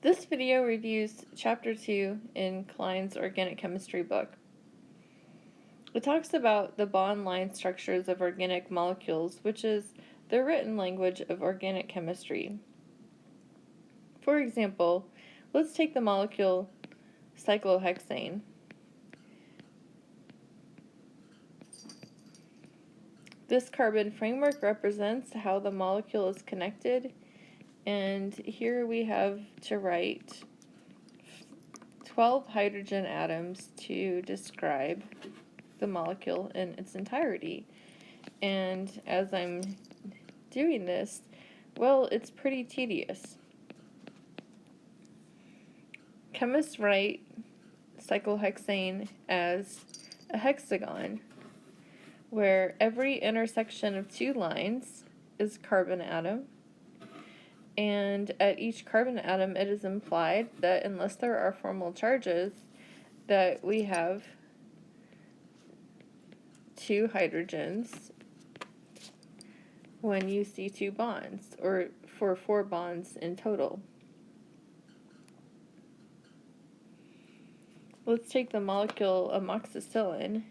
This video reviews Chapter 2 in Klein's Organic Chemistry book. It talks about the bond line structures of organic molecules, which is the written language of organic chemistry. For example, let's take the molecule cyclohexane. This carbon framework represents how the molecule is connected, and here we have to write 12 hydrogen atoms to describe the molecule in its entirety. And as I'm doing this, well, it's pretty tedious. Chemists write cyclohexane as a hexagon, where every intersection of two lines is a carbon atom, and at each carbon atom it is implied that unless there are formal charges, that we have two hydrogens when you see two bonds, or for 4 bonds in total. Let's take the molecule amoxicillin.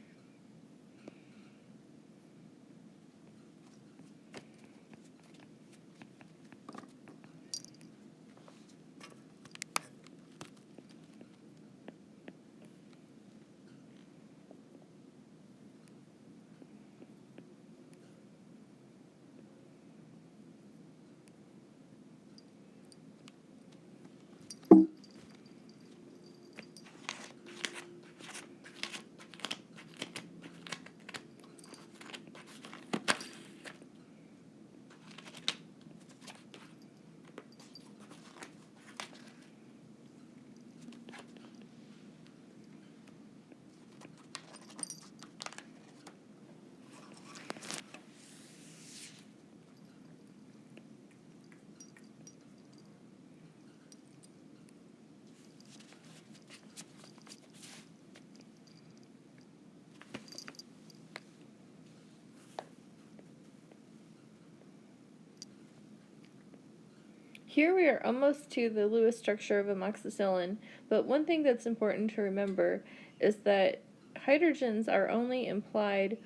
Here we are almost to the Lewis structure of amoxicillin, but one thing that's important to remember is that hydrogens are only implied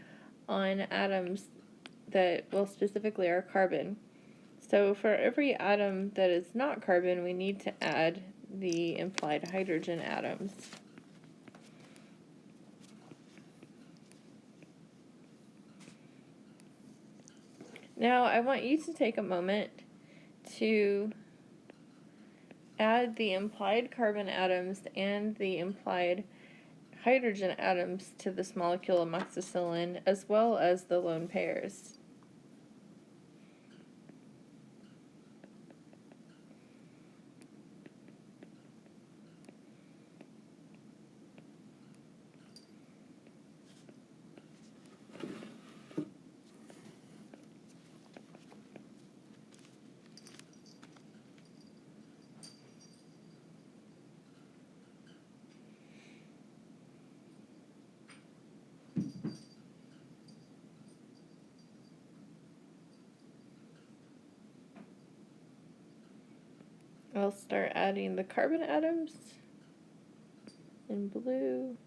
on atoms that, well, specifically are carbon. So for every atom that is not carbon, we need to add the implied hydrogen atoms. Now I want you to take a moment to add the implied carbon atoms and the implied hydrogen atoms to this molecule amoxicillin, as well as the lone pairs. I'll start adding the carbon atoms in blue.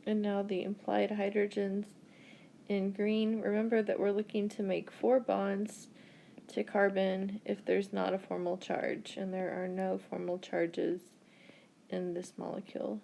And now the implied hydrogens in green. Remember that we're looking to make 4 bonds to carbon if there's not a formal charge, and there are no formal charges in this molecule.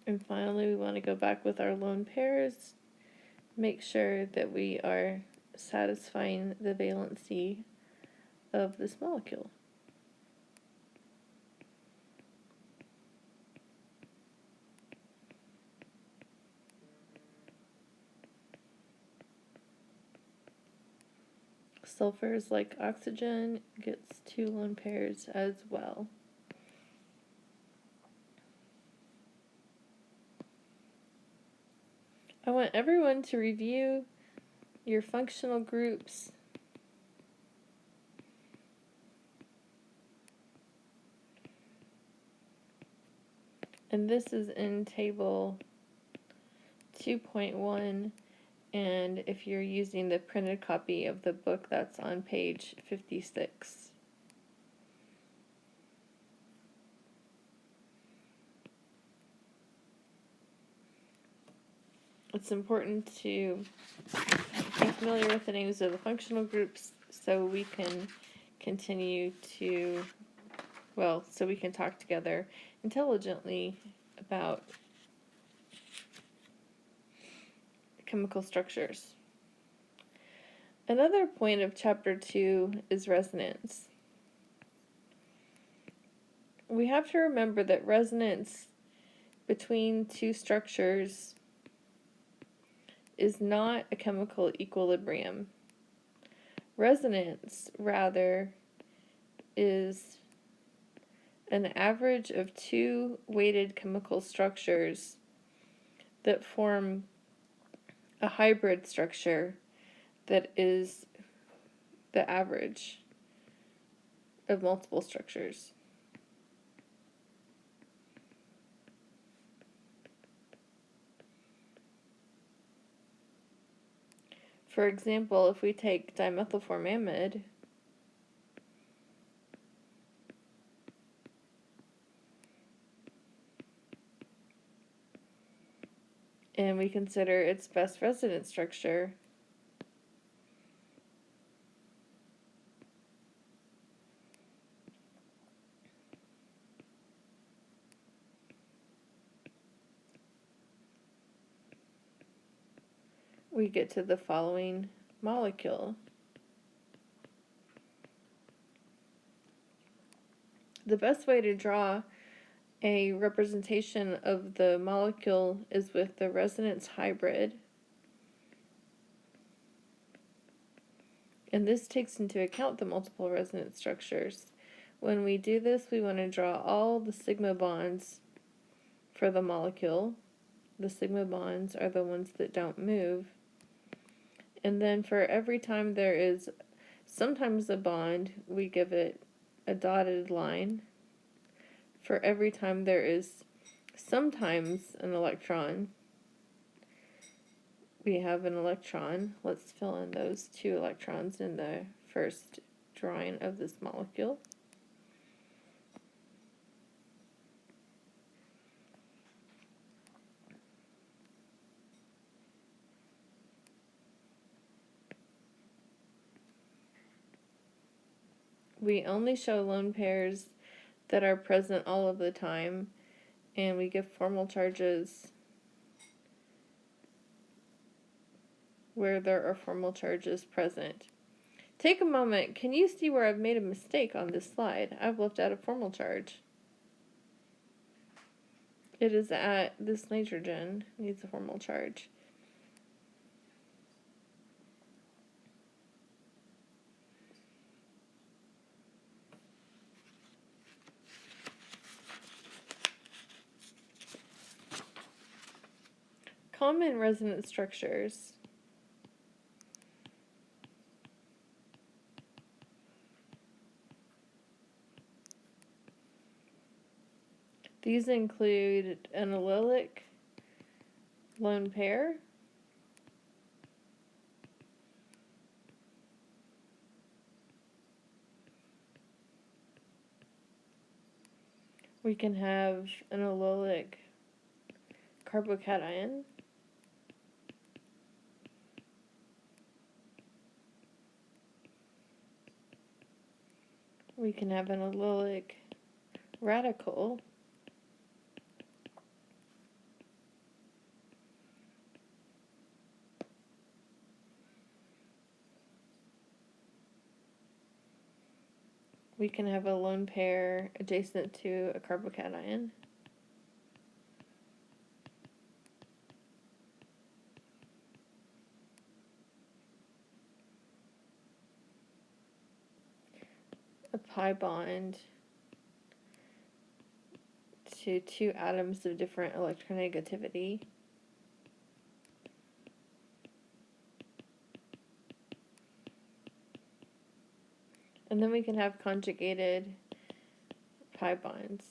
And finally, we want to go back with our lone pairs, make sure that we are satisfying the valency of this molecule. sulfurs like oxygen gets 2 lone pairs as well. I want everyone to review your functional groups. And this is in table 2.1, and if you're using the printed copy of the book, that's on page 56. It's important to be familiar with the names of the functional groups so we can continue to, so we can talk together intelligently about chemical structures. Another point of chapter 2 is resonance. We have to remember that resonance between two structures is not a chemical equilibrium. Resonance, rather, is an average of two weighted chemical structures that form a hybrid structure that is the average of multiple structures. For example, if we take dimethylformamide, and we consider its best resonance structure, we get to the following molecule. The best way to draw a representation of the molecule is with the resonance hybrid. And this takes into account the multiple resonance structures. When we do this, we want to draw all the sigma bonds for the molecule. The sigma bonds are the ones that don't move. And then for every time there is sometimes a bond, we give it a dotted line. For every time there is sometimes an electron, we have an electron. Let's fill in those 2 electrons in the first drawing of this molecule. We only show lone pairs that are present all of the time, and we give formal charges where there are formal charges present. Take a moment. Can you see where I've made a mistake on this slide? I've left out a formal charge. It is at this nitrogen needs a formal charge. Common resonance structures. These include an allylic lone pair, we can have an allylic carbocation, we can have an allylic radical, we can have a lone pair adjacent to a carbocation, pi bond to two atoms of different electronegativity. And then we can have conjugated pi bonds.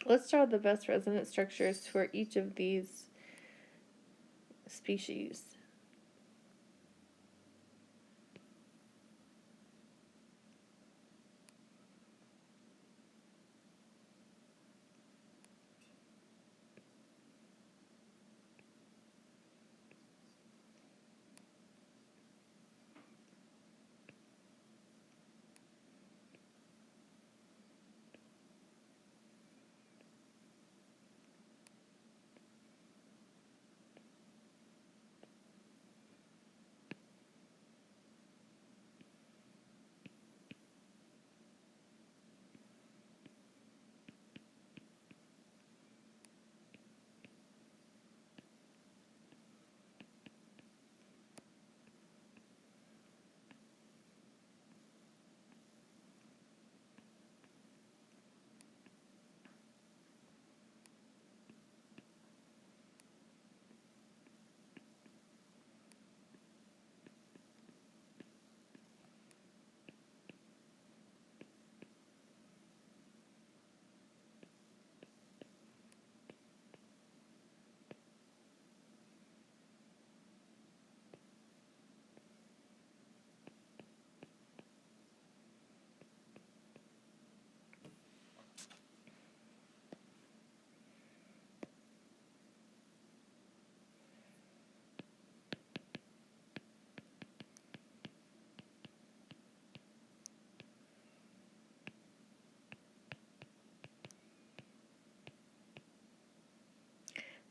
Let's draw the best resonance structures for each of these species.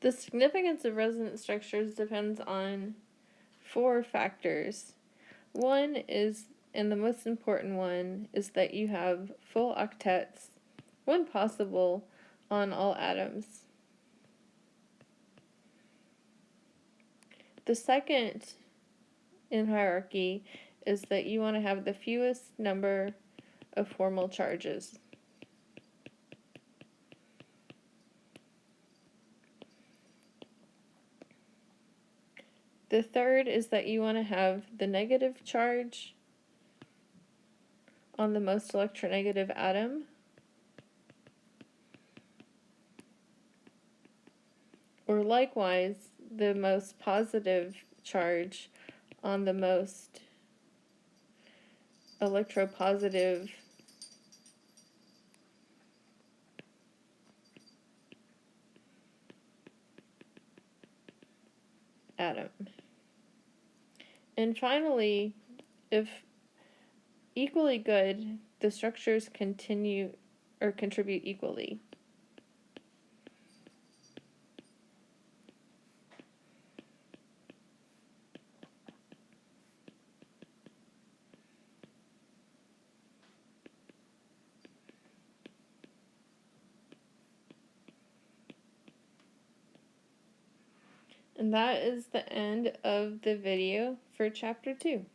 The significance of resonance structures depends on 4 factors. One is, and the most important one, is that you have full octets, when possible, on all atoms. The second in hierarchy is that you want to have the fewest number of formal charges. The third is that you want to have the negative charge on the most electronegative atom, or likewise the most positive charge on the most electropositive atom. And finally, if equally good, the structures continue or contribute equally. And that is the end of the video for chapter 2.